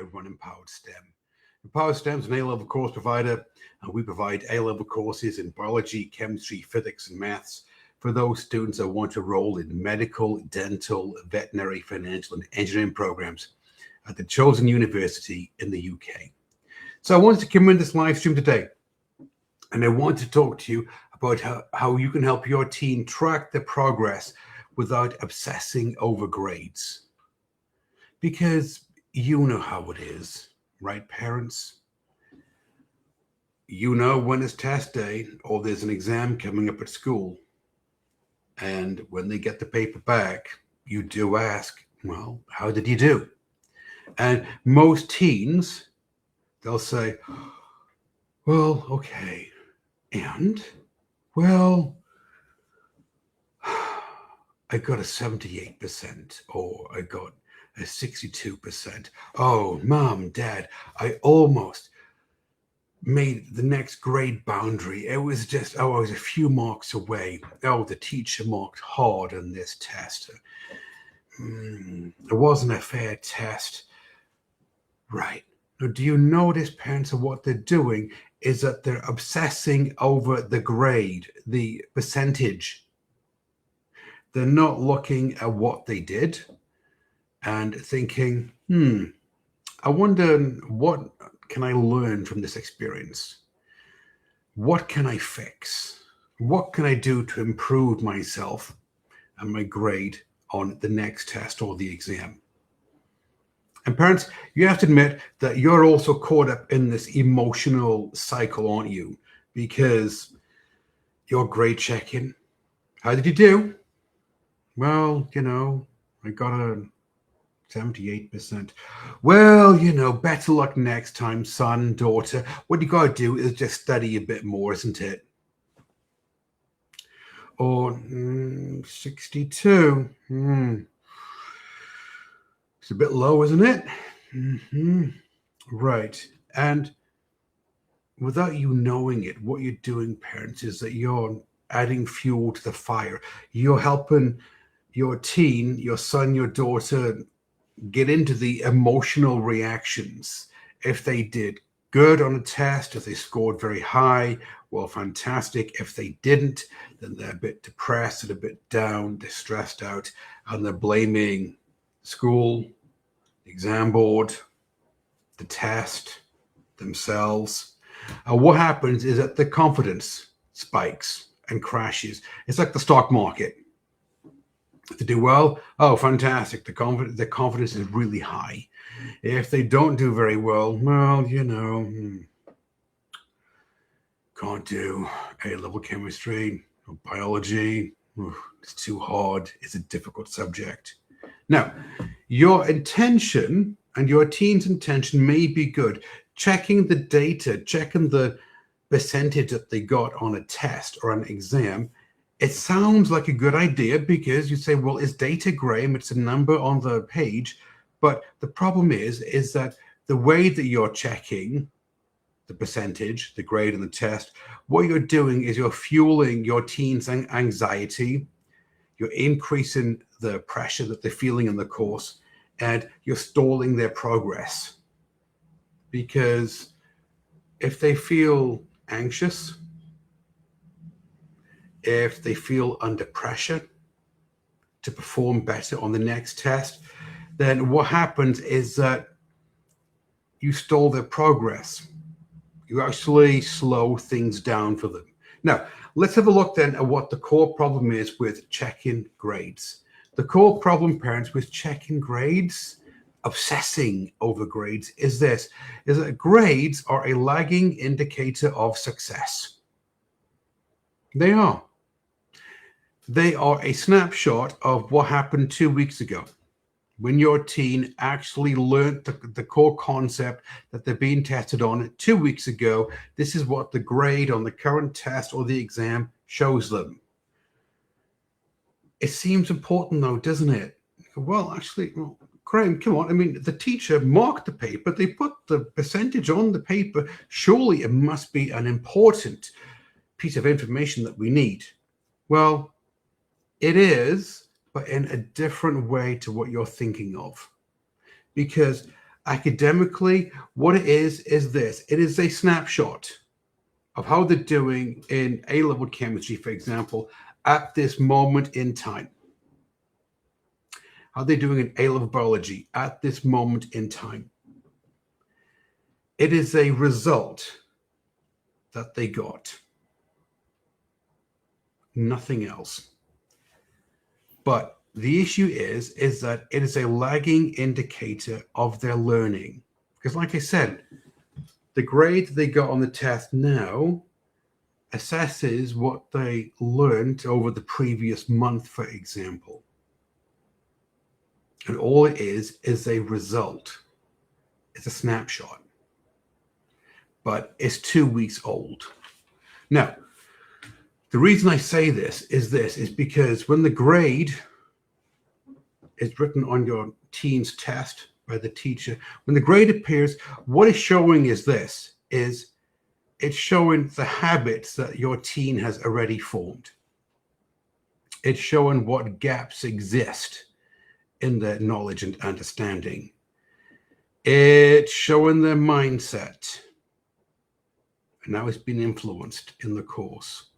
over on Empowered STEM. Empowered STEM is an A-level course provider, and we provide A-level courses in biology, chemistry, physics, and maths for those students that want to enroll in medical, dental, veterinary, financial, and engineering programs at the chosen university in the UK. So I wanted to come in this live stream today, and I want to talk to you about how you can help your teen track their progress without obsessing over grades. Because you know how it is, right, parents? You know when it's test day or there's an exam coming up at school. And when they get the paper back, you do ask, well, how did you do? And most teens, they'll say, well, okay. And, well, I got a 78% or I got a 62%. Oh, mom, dad, I almost made the next grade boundary. It was just, I was a few marks away. Oh, the teacher marked hard on this test. It wasn't a fair test. Right. Now, do you notice, parents, of what they're doing is that they're obsessing over the grade, the percentage. They're not looking at what they did and thinking, I wonder what can I learn from this experience? What can I fix? What can I do to improve myself and my grade on the next test or the exam? And parents, you have to admit that you're also caught up in this emotional cycle, aren't you? Because you're grade checking. How did you do? Well, I got a 78%. Well, better luck next time, son, daughter. What you got to do is just study a bit more, isn't it? Or 62. It's a bit low, isn't it? Right. And without you knowing it, what you're doing, parents, is that you're adding fuel to the fire. You're helping your teen, your son, your daughter, get into the emotional reactions. If they did good on a test, if they scored very high, well, fantastic. If they didn't, then they're a bit depressed and a bit down, they're stressed out, and they're blaming school, the exam board, the test, themselves. What happens is that the confidence spikes and crashes. It's like the stock market. If they do well, oh, fantastic. The confidence is really high. If they don't do very well, can't do A-level chemistry or biology. It's too hard. It's a difficult subject. Now, your intention and your teen's intention may be good. Checking the data, checking the percentage that they got on a test or an exam, it sounds like a good idea because you say, well, it's data, Graham? It's a number on the page. But the problem is that the way that you're checking the percentage, the grade and the test, what you're doing is you're fueling your teen's anxiety. You're increasing the pressure that they're feeling in the course, and you're stalling their progress. Because if they feel anxious, if they feel under pressure to perform better on the next test, then what happens is that you stall their progress. You actually slow things down for them. Now, let's have a look then at what the core problem is with checking grades. The core problem, parents, with checking grades, obsessing over grades, is that grades are a lagging indicator of success. They are. They are a snapshot of what happened 2 weeks ago when your teen actually learned the core concept that they're being tested on 2 weeks ago. This is what the grade on the current test or the exam shows them. It seems important though, doesn't it? Well, actually, Graham, come on. I mean, the teacher marked the paper. They put the percentage on the paper. Surely it must be an important piece of information that we need. Well, it is, but in a different way to what you're thinking of. Because Academically, what it is this. It is a snapshot of how they're doing in A-level chemistry, for example, at this moment in time. How they're doing in A-level biology at this moment in time. It is a result that they got. Nothing else. But the issue is that it is a lagging indicator of their learning. Because like I said, the grade they got on the test now assesses what they learned over the previous month, for example. And all it is a result. It's a snapshot. But it's 2 weeks old. Now, the reason I say this is because when the grade is written on your teen's test by the teacher, when the grade appears, what it's showing is this, is it's showing the habits that your teen has already formed. It's showing what gaps exist in their knowledge and understanding. It's showing their mindset. And now it's been influenced in the course.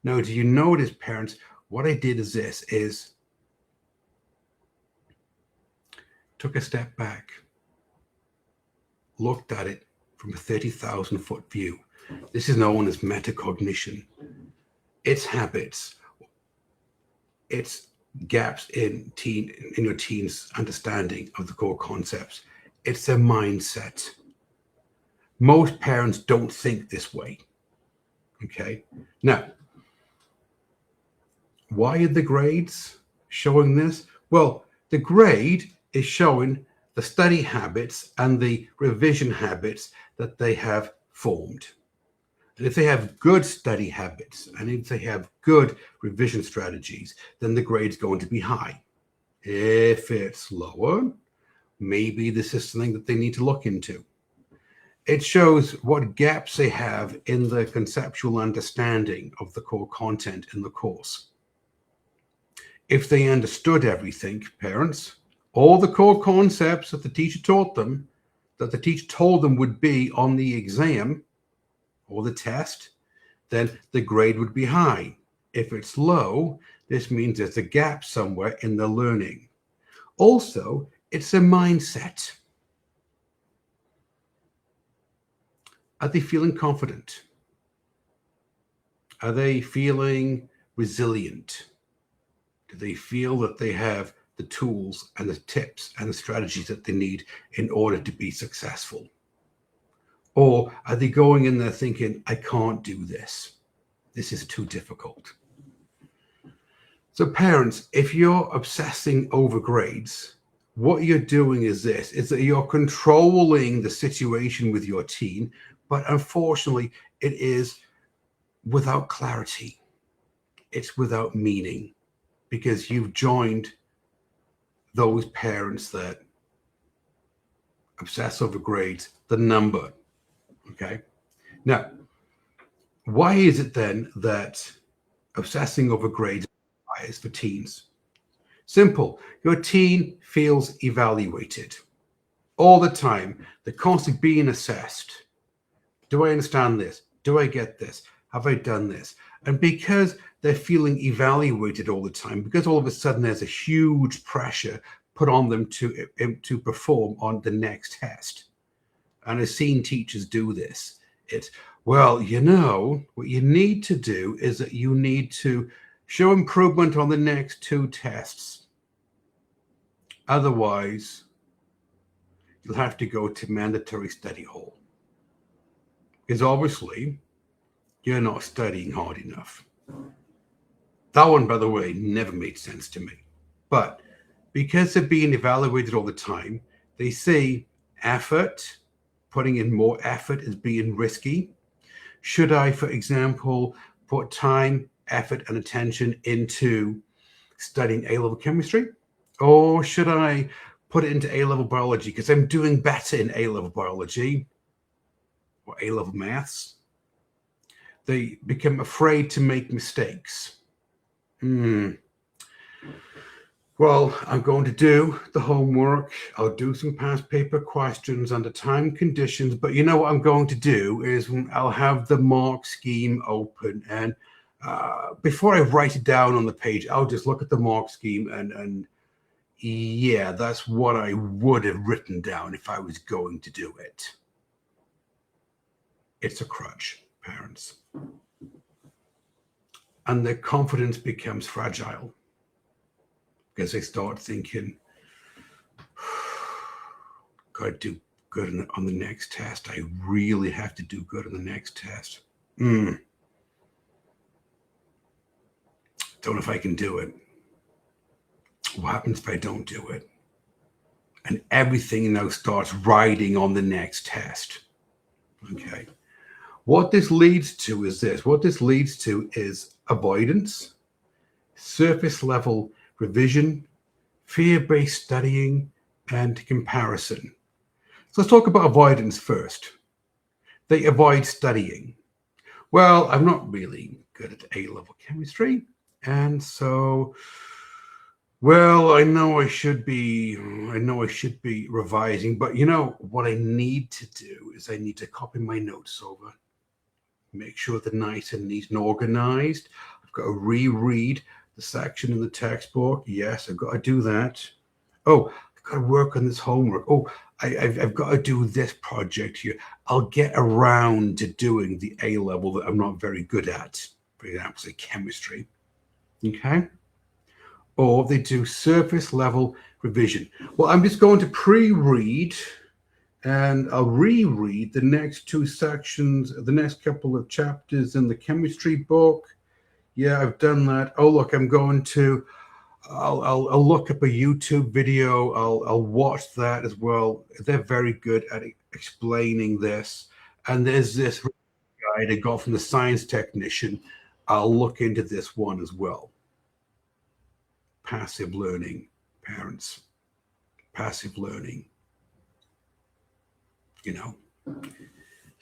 Now, do you notice, parents, what I did is this, is took a step back, looked at it from a 30,000-foot view. This is known as metacognition. It's habits. It's gaps in your teen's understanding of the core concepts. It's their mindset. Most parents don't think this way. Okay? Now, why are the grades showing this? Well, the grade is showing the study habits and the revision habits that they have formed. And if they have good study habits and if they have good revision strategies, then the grade's going to be high. If it's lower, maybe this is something that they need to look into. It shows what gaps they have in the conceptual understanding of the core content in the course. If they understood everything, parents, all the core concepts that the teacher taught them, that the teacher told them would be on the exam or the test, then the grade would be high. If it's low, this means there's a gap somewhere in the learning. Also, it's a mindset. Are they feeling confident? Are they feeling resilient? Do they feel that they have the tools and the tips and the strategies that they need in order to be successful? Or are they going in there thinking, I can't do this. This is too difficult. So parents, if you're obsessing over grades, what you're doing is this, is that you're controlling the situation with your teen, but unfortunately, it is without clarity. It's without meaning, because you've joined those parents that obsess over grades, the number. Okay. Now, why is it then that obsessing over grades is for teens? Simple. Your teen feels evaluated all the time. They're constantly being assessed. Do I understand this? Do I get this? Have I done this? And because they're feeling evaluated all the time, because all of a sudden there's a huge pressure put on them to perform on the next test. And I've seen teachers do this. It's, well, you know, what you need to do is that you need to show improvement on the next 2 tests. Otherwise, you'll have to go to mandatory study hall. Because obviously, you're not studying hard enough. That one, by the way, never made sense to me. But because they're being evaluated all the time, they see effort, putting in more effort as being risky. Should I, for example, put time, effort, and attention into studying A-level chemistry? Or should I put it into A-level biology because I'm doing better in A-level biology or A-level maths? They become afraid to make mistakes. Well, I'm going to do the homework. I'll do some past paper questions under time conditions. But you know what I'm going to do is I'll have the mark scheme open. And before I write it down on the page, I'll just look at the mark scheme and yeah, that's what I would have written down if I was going to do it. It's a crutch, parents. And their confidence becomes fragile because they start thinking, gotta do good on the next test. I really have to do good on the next test. Don't know if I can do it. What happens if I don't do it? And everything now starts riding on the next test. Okay. What this leads to is this. What this leads to is avoidance, surface level revision, fear-based studying, and comparison. So let's talk about avoidance first. They avoid studying. Well, I'm not really good at A-level chemistry, and so, well, I know I should be revising, but you know what I need to do is I need to copy my notes over, make sure they're nice and neat and organized. I've got to reread the section in the textbook. Yes, I've got to do that. Oh, I've got to work on this homework. Oh, I've got to do this project here. I'll get around to doing the A level that I'm not very good at, for example, say chemistry. Okay? Or they do surface level revision. Well, I'm just going to pre-read and I'll reread the next two sections, the next couple of chapters in the chemistry book. Yeah, I've done that. Oh, look, I'm going to I'll look up a YouTube video. I'll watch that as well. They're very good at explaining this. And there's this guide I got from the science technician. I'll look into this one as well. Passive learning, parents. Passive learning. You know,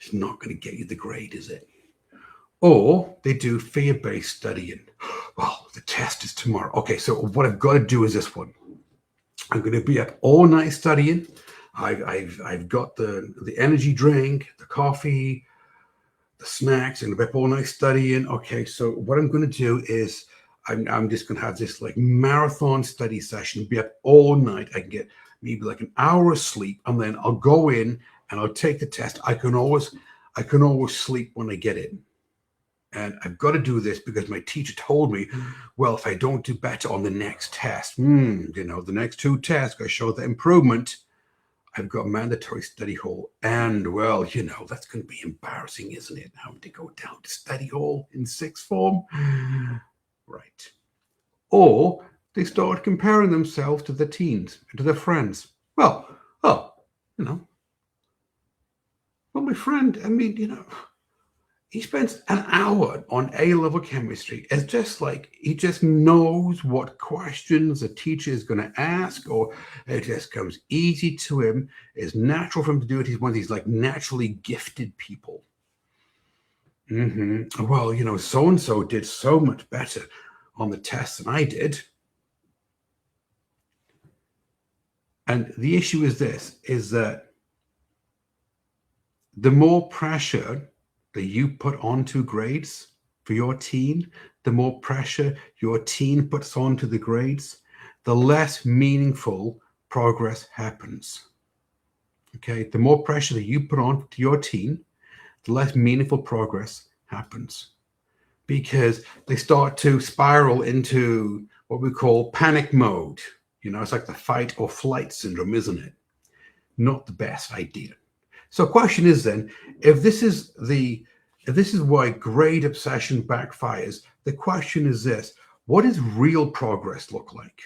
it's not going to get you the grade, is it? Or they do fear-based studying. Well, the test is tomorrow. Okay, so what I've got to do is this one. I'm going to be up all night studying. I've got the energy drink, the coffee, the snacks, and I'll be up all night studying. Okay, so what I'm going to do is I'm just going to have this like marathon study session, be up all night. I can get maybe like an hour of sleep, and then I'll go in and I'll take the test. I can always sleep when I get in. And I've got to do this because my teacher told me, well, if I don't do better on the next test, the next two tests, I show the improvement, I've got mandatory study hall. And, well, that's going to be embarrassing, isn't it? Having to go down to study hall in sixth form. Right. Or they start comparing themselves to the teens, to their friends. Well, my friend, he spends an hour on A-level chemistry. It's just like he just knows what questions a teacher is going to ask, or it just comes easy to him. It's natural for him to do it. He's one of these like naturally gifted people. Well, so-and-so did so much better on the test than I did. And the issue is that the more pressure that you put onto grades for your teen, the more pressure your teen puts onto the grades, the less meaningful progress happens. Okay, the more pressure that you put on to your teen, the less meaningful progress happens, because they start to spiral into what we call panic mode. It's like the fight or flight syndrome, isn't it? Not the best idea. So the question is then, if this is why grade obsession backfires, the question is this: what does real progress look like?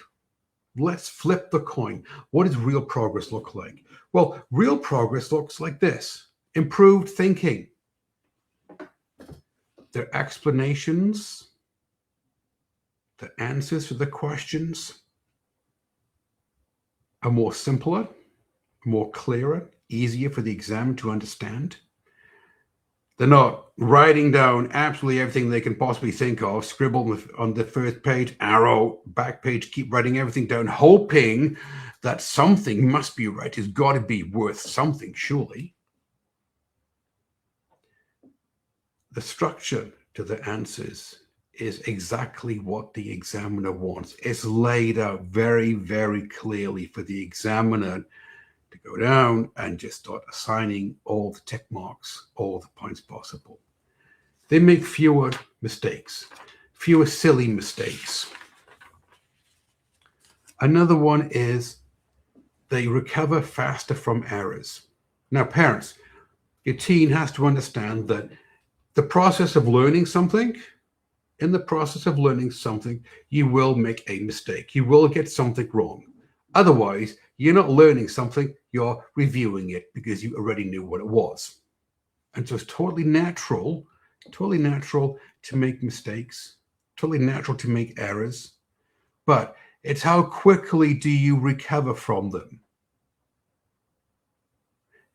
Let's flip the coin. What does real progress look like? Well, real progress looks like this: improved thinking. Their explanations, the answers to the questions are more simpler, more clearer, easier for the examiner to understand. They're not writing down absolutely everything they can possibly think of, scribble on the first page, arrow, back page, keep writing everything down, hoping that something must be right. It's got to be worth something, surely. The structure to the answers is exactly what the examiner wants. It's laid out very, very clearly for the examiner to go down and just start assigning all the tick marks, all the points possible. They make fewer mistakes, fewer silly mistakes. Another one is they recover faster from errors. Now, parents, your teen has to understand that the process of learning something, in the process of learning something, you will make a mistake. You will get something wrong. Otherwise, you're not learning something, you're reviewing it because you already knew what it was. And so it's totally natural to make mistakes, totally natural to make errors, but it's how quickly do you recover from them?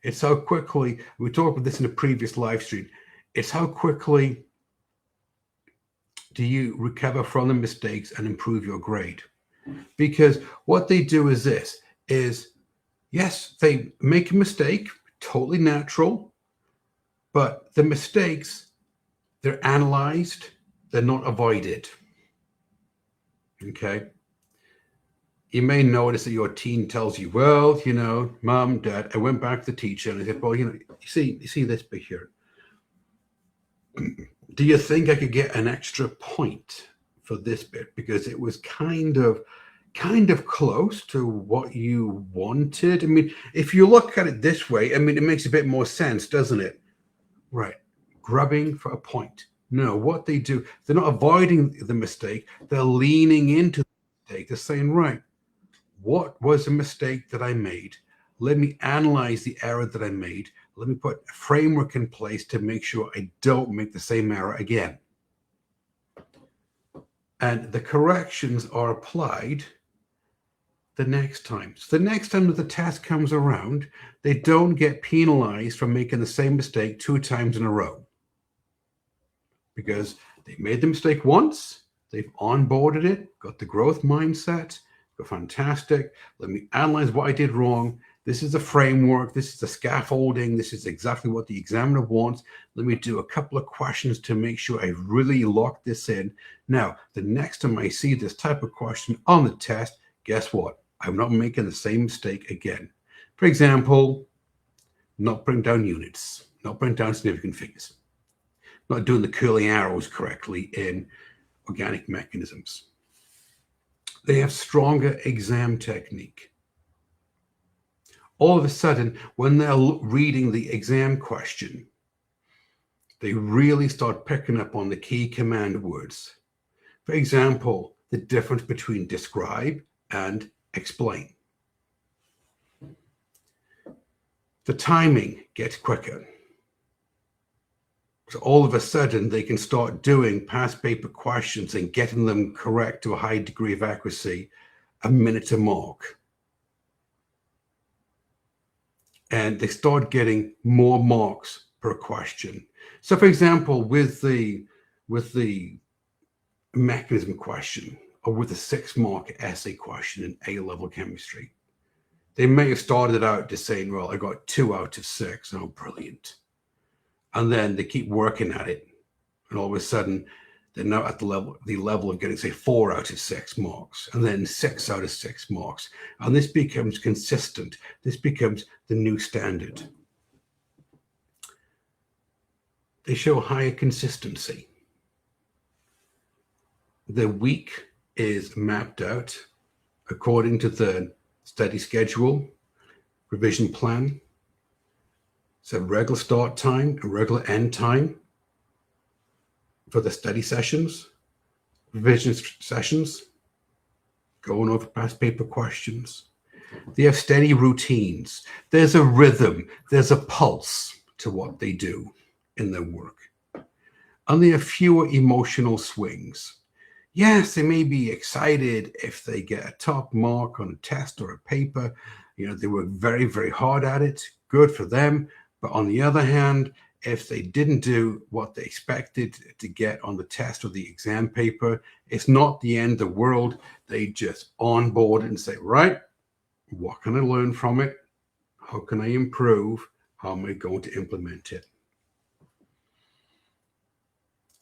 It's how quickly, we talked about this in a previous live stream, it's how quickly do you recover from the mistakes and improve your grade? Because what they do is this, is yes, they make a mistake, totally natural, but the mistakes, they're analyzed, they're not avoided. Okay? You may notice that your teen tells you, well, you know, mom, dad, I went back to the teacher and I said, well, you know, you see this bit here. Do you think I could get an extra point for this bit? Because it was kind of close to what you wanted. I mean, if you look at it this way, I mean, it makes a bit more sense, doesn't it? Right. Grubbing for a point. No, what they do, they're not avoiding the mistake. They're leaning into the mistake. They're saying, right, what was a mistake that I made? Let me analyze the error that I made. Let me put a framework in place to make sure I don't make the same error again. And the corrections are applied the next time. So the next time that the test comes around, they don't get penalized for making the same mistake 2 times in a row. Because they made the mistake once, they've onboarded it, got the growth mindset, go fantastic. Let me analyze what I did wrong. This is the framework. This is the scaffolding. This is exactly what the examiner wants. Let me do a couple of questions to make sure I really lock this in. Now, the next time I see this type of question on the test, guess what? I'm not making the same mistake again. For example, not putting down units, not putting down significant figures, not doing the curling arrows correctly in organic mechanisms. They have stronger exam technique. All of a sudden, when they're reading the exam question, they really start picking up on the key command words. For example, the difference between describe and explain. The timing gets quicker. So all of a sudden, they can start doing past paper questions and getting them correct to a high degree of accuracy, a minute to mark. And they start getting more marks per question. So for example, with the mechanism question or with the 6-mark essay question in A-level chemistry, they may have started out just saying, well, I got 2 out of 6. Oh, brilliant. And then they keep working at it. And all of a sudden, they're now at the level of getting, say, 4 out of 6 marks, and then 6 out of 6 marks. And this becomes consistent. This becomes the new standard. They show higher consistency. The week is mapped out according to the study schedule, revision plan. So regular start time and regular end time for the study sessions, revision sessions, going over past paper questions. They have steady routines. There's a rhythm. There's a pulse to what they do in their work. And they have fewer emotional swings. Yes, they may be excited if they get a top mark on a test or a paper. You know, they work very, very hard at it. Good for them. But on the other hand, if they didn't do what they expected to get on the test or the exam paper, it's not the end of the world. They just onboard and say, right, what can I learn from it? How can I improve? How am I going to implement it?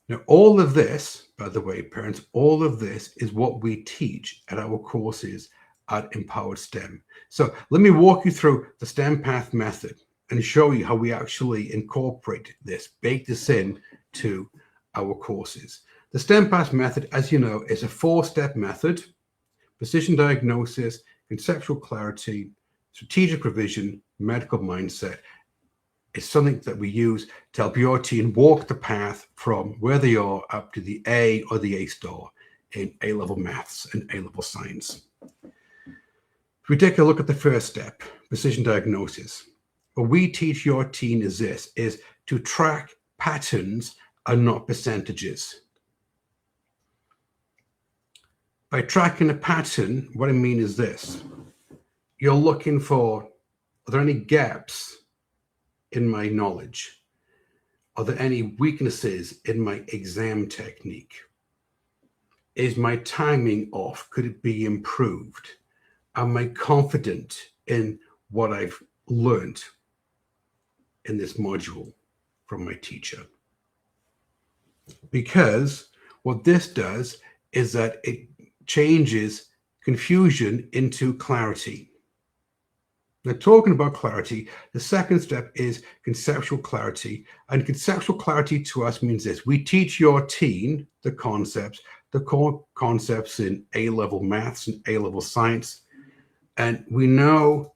Now, all of this, by the way, parents, all of this is what we teach at our courses at Empowered STEM. So let me walk you through the STEMPath method and show you how we actually incorporate this, bake this in to our courses. The STEMPath method, as you know, is a 4-step method: precision diagnosis, conceptual clarity, strategic revision, medical mindset. It's something that we use to help your teen walk the path from where they are up to the A or the A star in A-level maths and A-level science. If we take a look at the first step, precision diagnosis, what we teach your teen is this, is to track patterns and not percentages. By tracking a pattern, what I mean is this: you're looking for, are there any gaps in my knowledge? Are there any weaknesses in my exam technique? Is my timing off? Could it be improved? Am I confident in what I've learned in this module from my teacher? Because what this does is that it changes confusion into clarity. Now, talking about clarity, the second step is conceptual clarity. And conceptual clarity to us means this: we teach your teen the core concepts in A-level maths and A-level science. And we know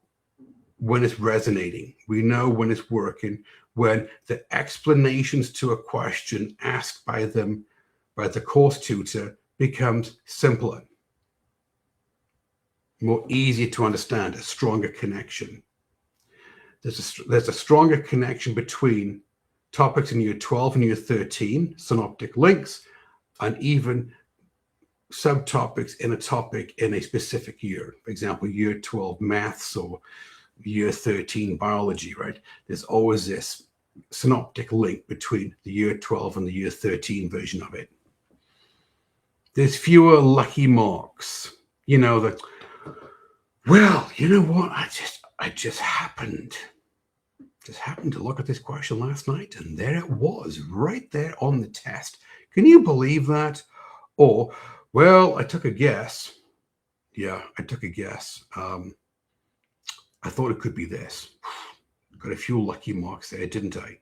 when it's resonating. We know when it's working, when the explanations to a question asked by them, by the course tutor, becomes simpler, more easy to understand, a stronger connection. There's a stronger connection between topics in year 12 and year 13, synoptic links, and even subtopics in a topic in a specific year. For example, year 12 maths or year 13 biology, right? There's always this synoptic link between the year 12 and the year 13 version of it. There's fewer lucky marks. You know, that, well, you know what? I just happened to look at this question last night, and there it was, right there on the test. Can you believe that? Or, well, I took a guess. Yeah, I took a guess. I thought it could be this. Got a few lucky marks there, didn't I?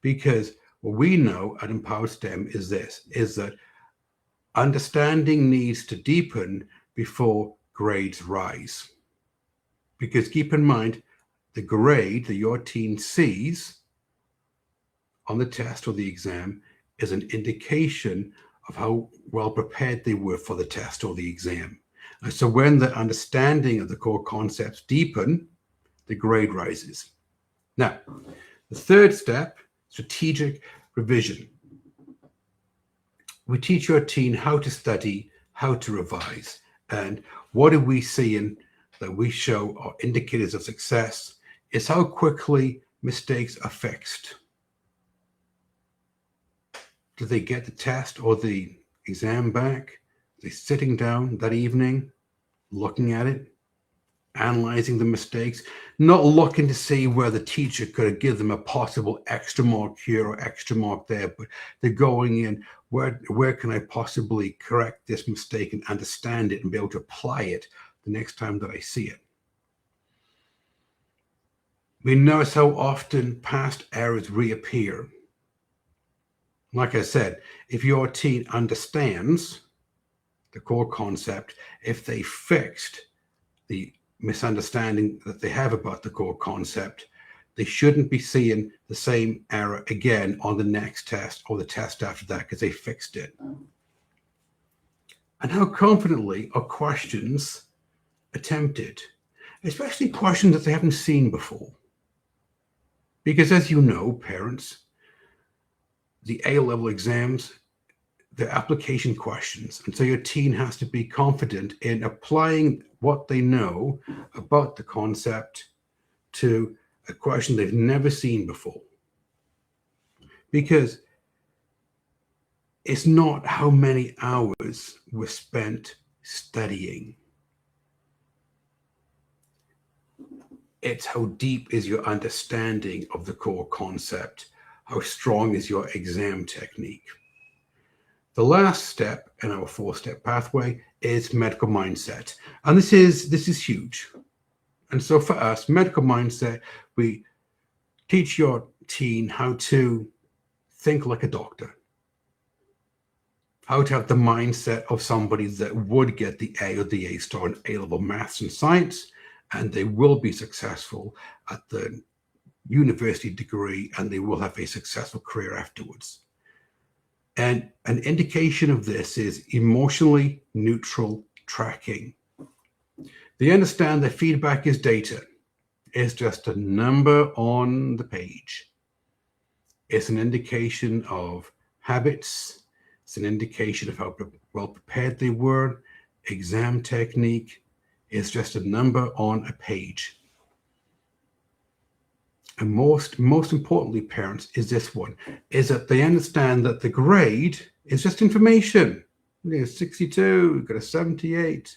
Because what we know at Empowered STEM is this, is that understanding needs to deepen before grades rise. Because keep in mind, the grade that your teen sees on the test or the exam is an indication of how well prepared they were for the test or the exam. And so when the understanding of the core concepts deepen, the grade rises. Now, the third step, strategic revision. We teach your teen how to study, how to revise, and what are we seeing that we show are indicators of success is how quickly mistakes are fixed. Do they get the test or the exam back? Are they sitting down that evening, looking at it, analyzing the mistakes, not looking to see where the teacher could have given them a possible extra mark here or extra mark there, but they're going in, where can I possibly correct this mistake and understand it and be able to apply it the next time that I see it? We notice how often past errors reappear. Like I said, if your teen understands the core concept, if they fixed the misunderstanding that they have about the core concept, they shouldn't be seeing the same error again on the next test or the test after that because they fixed it. And how confidently are questions attempted, especially questions that they haven't seen before? Because as you know, parents, the A-level exams, they're application questions. And so your teen has to be confident in applying what they know about the concept to a question they've never seen before. because it's not how many hours were spent studying. It's how deep is your understanding of the core concept, how strong is your exam technique. The last step in our 4-step pathway is medical mindset. And this is huge. And so for us, medical mindset, we teach your teen how to think like a doctor, how to have the mindset of somebody that would get the A or the A star in A-level maths and science, and they will be successful at the university degree, and they will have a successful career afterwards. And an indication of this is emotionally neutral tracking. They understand that feedback is data. It's just a number on the page. It's an indication of habits. It's an indication of how well prepared they were. Exam technique is just a number on a page. And most importantly, parents, is this one, is that they understand that the grade is just information. You got a 62, you got a 78.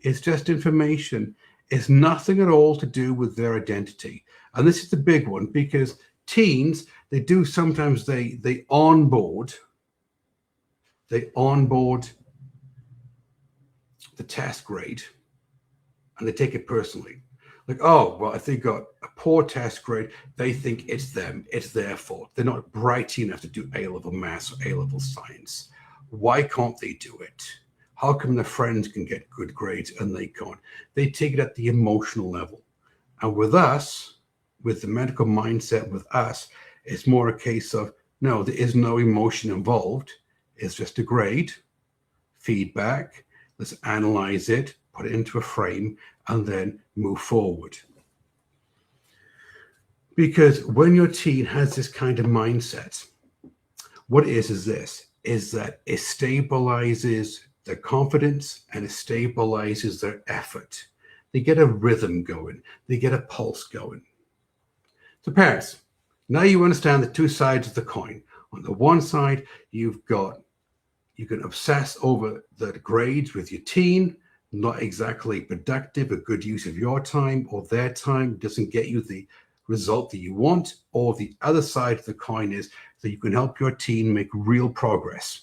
It's just information. It's nothing at all to do with their identity. And this is the big one, because teens, they do sometimes, they onboard the test grade, and they take it personally. Like, oh, well, if they got a poor test grade, they think it's them, it's their fault. They're not bright enough to do A-level maths or A-level science. Why can't they do it? How come their friends can get good grades and they can't? They take it at the emotional level. And with us, with the medical mindset with us, it's more a case of, no, there is no emotion involved. It's just a grade, feedback. Let's analyze it, put it into a frame, and then move forward. Because when your teen has this kind of mindset, what it is this, is that it stabilizes their confidence and it stabilizes their effort. They get a rhythm going. They get a pulse going. So parents, now you understand the two sides of the coin. On the one side, you can obsess over the grades with your teen, not exactly productive, a good use of your time or their time, doesn't get you the result that you want. Or the other side of the coin is that you can help your teen make real progress.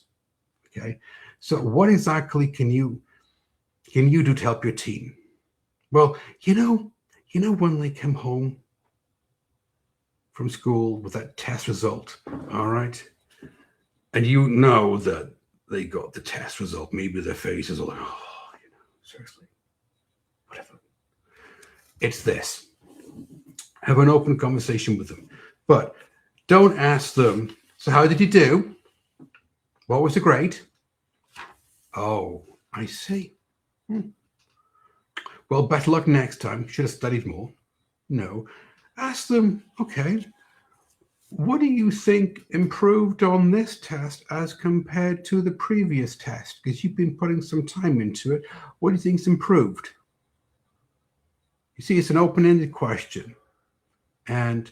Okay, so what exactly can you do to help your teen? Well, you know when they come home from school with that test result, all right, and you know that they got the test result, maybe their faces are like, oh, seriously, whatever. It's this. Have an open conversation with them. But don't ask them, so how did you do? What was the grade? Oh, I see. Well, better luck next time. Should have studied more. No. Ask them, okay, what do you think improved on this test as compared to the previous test? Because you've been putting some time into it. What do you think's improved? You see, it's an open-ended question. And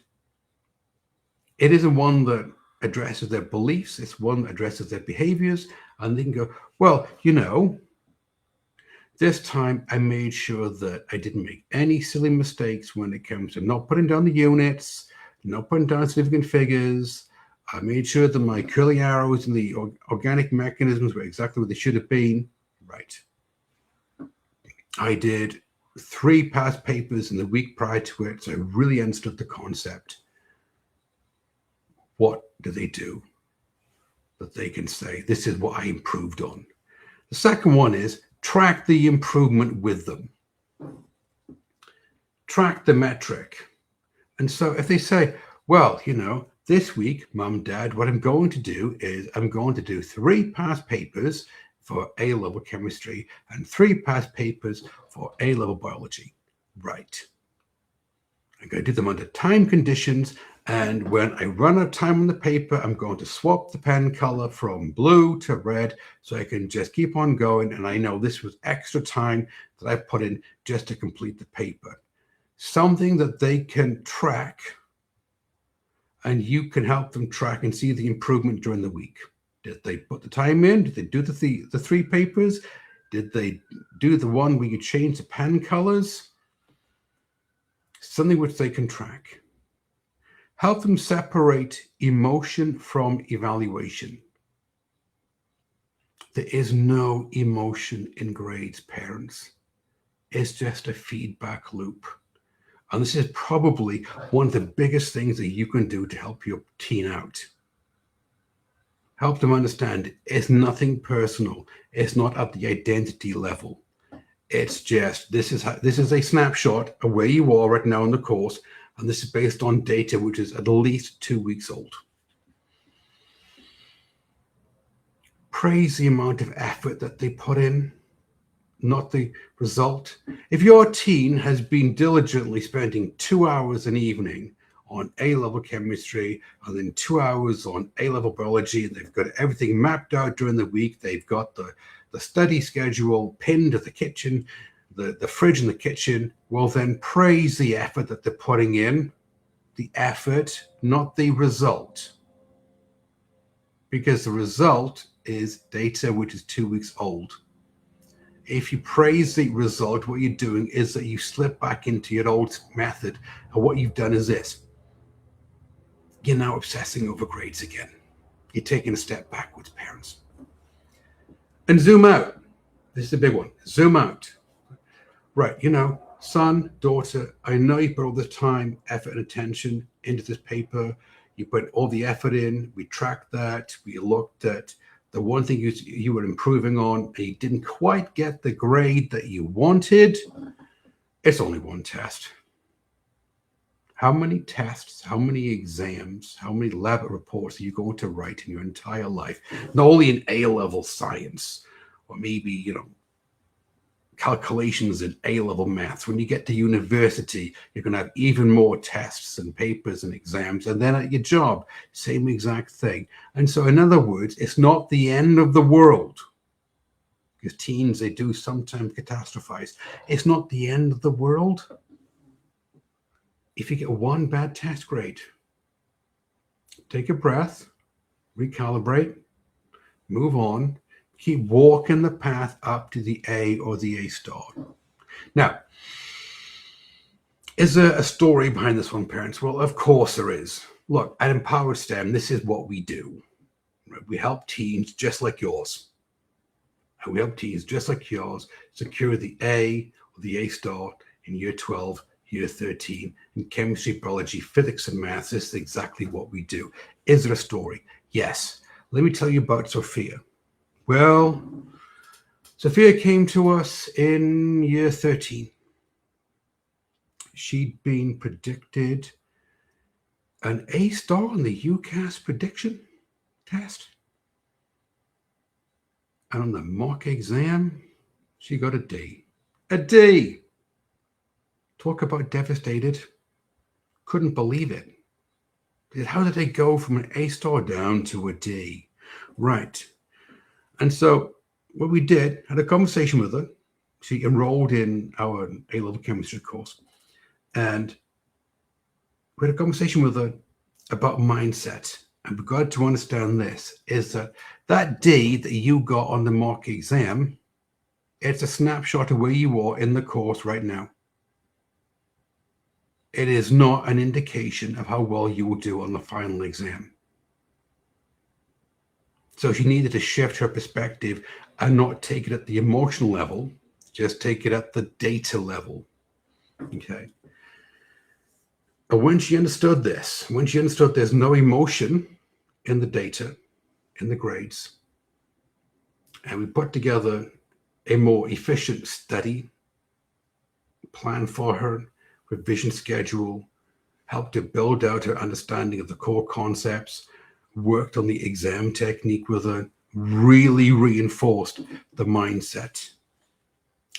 it isn't one that addresses their beliefs. It's one that addresses their behaviors. And they can go, well, this time I made sure that I didn't make any silly mistakes when it comes to not putting down the units, not putting down significant figures. I made sure that my curly arrows and the organic mechanisms were exactly what they should have been. Right. I did 3 past papers in the week prior to it, so I really understood the concept. What do they do that they can say, this is what I improved on? The second one is track the improvement with them. Track the metric. And so if they say, well, this week, Mum, Dad, what I'm going to do is I'm going to do 3 past papers for A-level chemistry and 3 past papers for A-level biology. Right. I'm going to do them under time conditions. And when I run out of time on the paper, I'm going to swap the pen color from blue to red so I can just keep on going. And I know this was extra time that I put in just to complete the paper. Something that they can track and you can help them track and see the improvement during the week. Did they put the time in? Did they do the 3 papers? Did they do the one where you change the pen colors? Something which they can track. Help them separate emotion from evaluation. There is no emotion in grades, parents. It's just a feedback loop. And this is probably one of the biggest things that you can do to help your teen out. Help them understand it's nothing personal. It's not at the identity level. It's just, this is a snapshot of where you are right now in the course. And this is based on data which is at least 2 weeks old. Praise the amount of effort that they put in, not the result. If your teen has been diligently spending 2 hours an evening on A-level chemistry and then 2 hours on A-level biology, and they've got everything mapped out during the week, they've got the study schedule pinned to the kitchen, the fridge in the kitchen, well then praise the effort that they're putting in, the effort, not the result. Because the result is data which is 2 weeks old. If you praise the result, what you're doing is that you slip back into your old method, and what you've done is this. You're now obsessing over grades again. You're taking a step backwards, parents. And zoom out. This is a big one. Zoom out. Right, son, daughter, I know you put all the time, effort, and attention into this paper. You put all the effort in. We tracked that. We looked at the one thing you were improving on, and you didn't quite get the grade that you wanted. It's only one test. How many tests, how many exams, how many lab reports are you going to write in your entire life? Not only in A-level science, or maybe, calculations in A-level maths. When you get to university, you're going to have even more tests and papers and exams. And then at your job, same exact thing. And so, in other words, it's not the end of the world. Because teens, they do sometimes catastrophize. It's not the end of the world. If you get one bad test grade, take a breath, recalibrate, move on, keep walking the path up to the A or the A star. Now, is there a story behind this one, parents? Well, of course there is. Look, at Empower STEM, this is what we do. We help teens just like yours. And we help teens just like yours secure the A or the A star in year 12, year 13, in chemistry, biology, physics, and maths. This is exactly what we do. Is there a story? Yes. Let me tell you about Sophia. Well, Sophia came to us in year 13. She'd been predicted an A star on the UCAS prediction test. And on the mock exam, she got a D. A D! Talk about devastated. Couldn't believe it. How did they go from an A star down to a D? Right. And so what we did, had a conversation with her. She enrolled in our A-level chemistry course. And we had a conversation with her about mindset. And we got to understand this, is that D that you got on the mock exam, it's a snapshot of where you are in the course right now. It is not an indication of how well you will do on the final exam. So she needed to shift her perspective and not take it at the emotional level, just take it at the data level. Okay. And when she understood this, when she understood there's no emotion in the data, in the grades, and we put together a more efficient study plan for her, revision schedule, helped her build out her understanding of the core concepts, worked on the exam technique with her, really reinforced the mindset.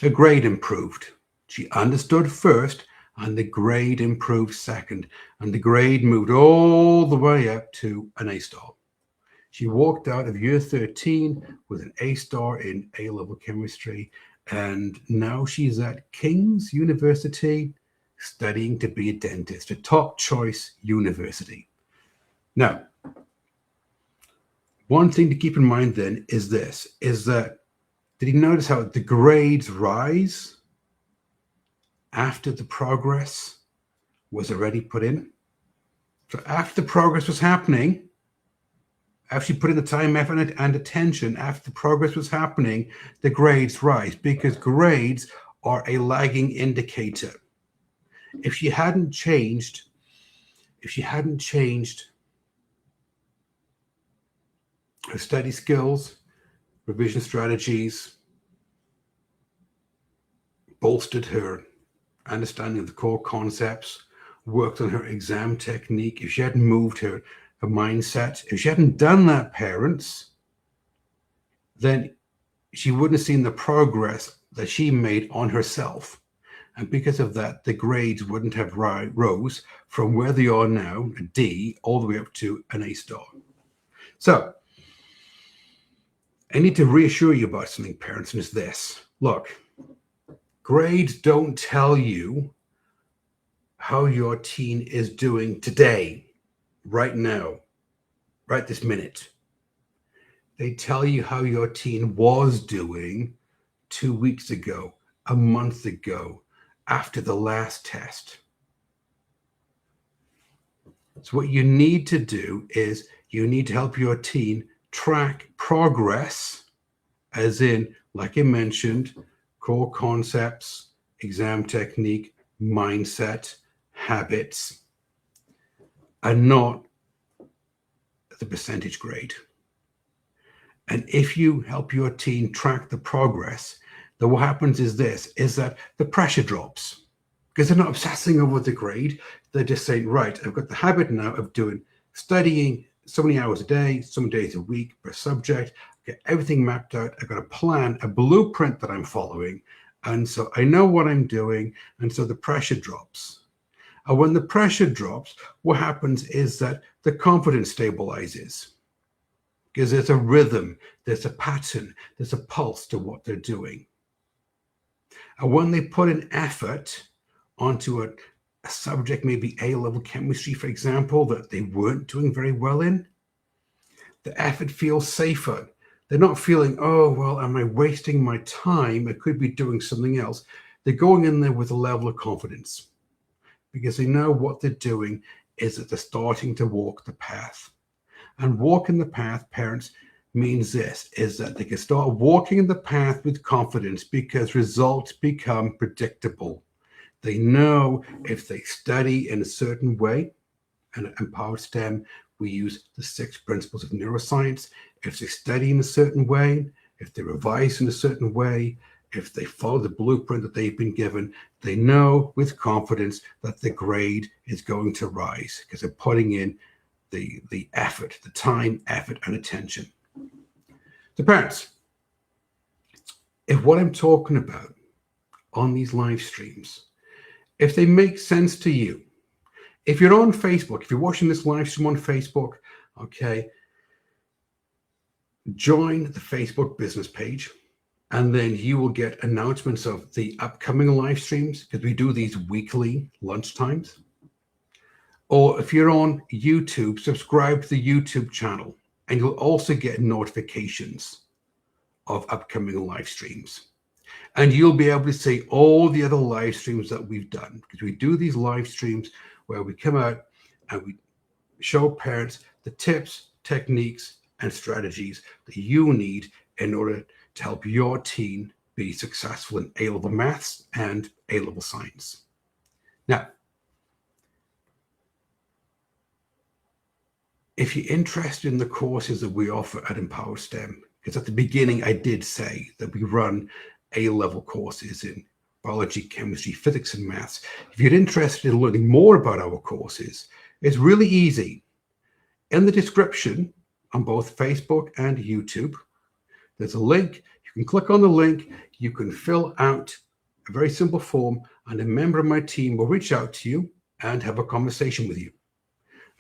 Her grade improved. She understood first, and the grade improved second, and the grade moved all the way up to an A star. She walked out of year 13 with an A star in A-level chemistry, and now she's at King's University studying to be a dentist, a top choice university. Now, one thing to keep in mind then is this, is that, did you notice how the grades rise after the progress was already put in? So after the progress was happening, after you put in the time, effort, and attention, after the progress was happening, the grades rise because grades are a lagging indicator. If you hadn't changed her study skills, revision strategies, bolstered her understanding of the core concepts, worked on her exam technique, if she hadn't moved her mindset, if she hadn't done that, parents, then she wouldn't have seen the progress that she made on herself. And because of that, the grades wouldn't have rose from where they are now, a D, all the way up to an A star. So I need to reassure you about something, parents, and it's this. Look, grades don't tell you how your teen is doing today, right now, right this minute. They tell you how your teen was doing 2 weeks ago, a month ago, after the last test. So what you need to do is you need to help your teen track progress, as in, like I mentioned, core concepts, exam technique, mindset, habits, and not the percentage grade. And if you help your teen track the progress, then what happens is this, is that the pressure drops because they're not obsessing over the grade. They're just saying, right, I've got the habit now of studying so many hours a day, so many days a week per subject, get everything mapped out. I've got a plan, a blueprint that I'm following. And so I know what I'm doing. And so the pressure drops. And when the pressure drops, what happens is that the confidence stabilizes. Because there's a rhythm, there's a pattern, there's a pulse to what they're doing. And when they put an effort onto a subject, maybe A-level chemistry, for example, that they weren't doing very well in, the effort feels safer. They're not feeling, oh, well, am I wasting my time? I could be doing something else. They're going in there with a level of confidence because they know what they're doing is that they're starting to walk the path. And walking the path, parents, means this, is that they can start walking the path with confidence because results become predictable. They know if they study in a certain way, and at Empowered STEM, we use the 6 principles of neuroscience. If they study in a certain way, if they revise in a certain way, if they follow the blueprint that they've been given, they know with confidence that the grade is going to rise because they're putting in the effort, the time, effort, and attention. So parents, if what I'm talking about on these live streams, if they make sense to you, if you're on Facebook, if you're watching this live stream on Facebook, okay, join the Facebook business page, and then you will get announcements of the upcoming live streams because we do these weekly lunchtimes. Or if you're on YouTube, subscribe to the YouTube channel, and you'll also get notifications of upcoming live streams. And you'll be able to see all the other live streams that we've done because we do these live streams where we come out and we show parents the tips, techniques, and strategies that you need in order to help your teen be successful in A-level maths and A-level science. Now, if you're interested in the courses that we offer at Empower STEM, because at the beginning I did say that we run A-level courses in biology, chemistry, physics, and maths. If you're interested in learning more about our courses, it's really easy. In the description on both Facebook and YouTube, there's a link. You can click on the link. You can fill out a very simple form, and a member of my team will reach out to you and have a conversation with you.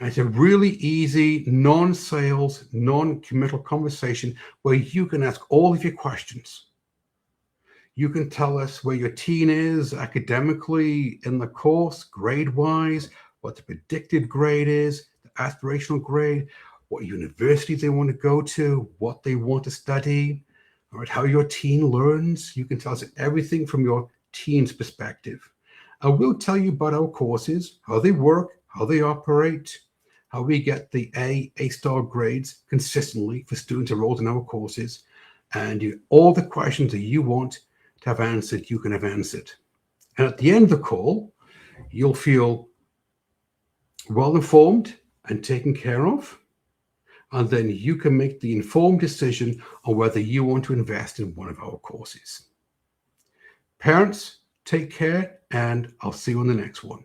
And it's a really easy, non-sales, non-committal conversation where you can ask all of your questions. You can tell us where your teen is academically in the course, grade-wise, what the predicted grade is, the aspirational grade, what university they want to go to, what they want to study, all right, how your teen learns. You can tell us everything from your teen's perspective. And we'll tell you about our courses, how they work, how they operate, how we get the A-star grades consistently for students enrolled in our courses, and all the questions that you want to have answered, you can have answered. And at the end of the call, you'll feel well informed and taken care of. And then you can make the informed decision on whether you want to invest in one of our courses. Parents, take care, and I'll see you on the next one.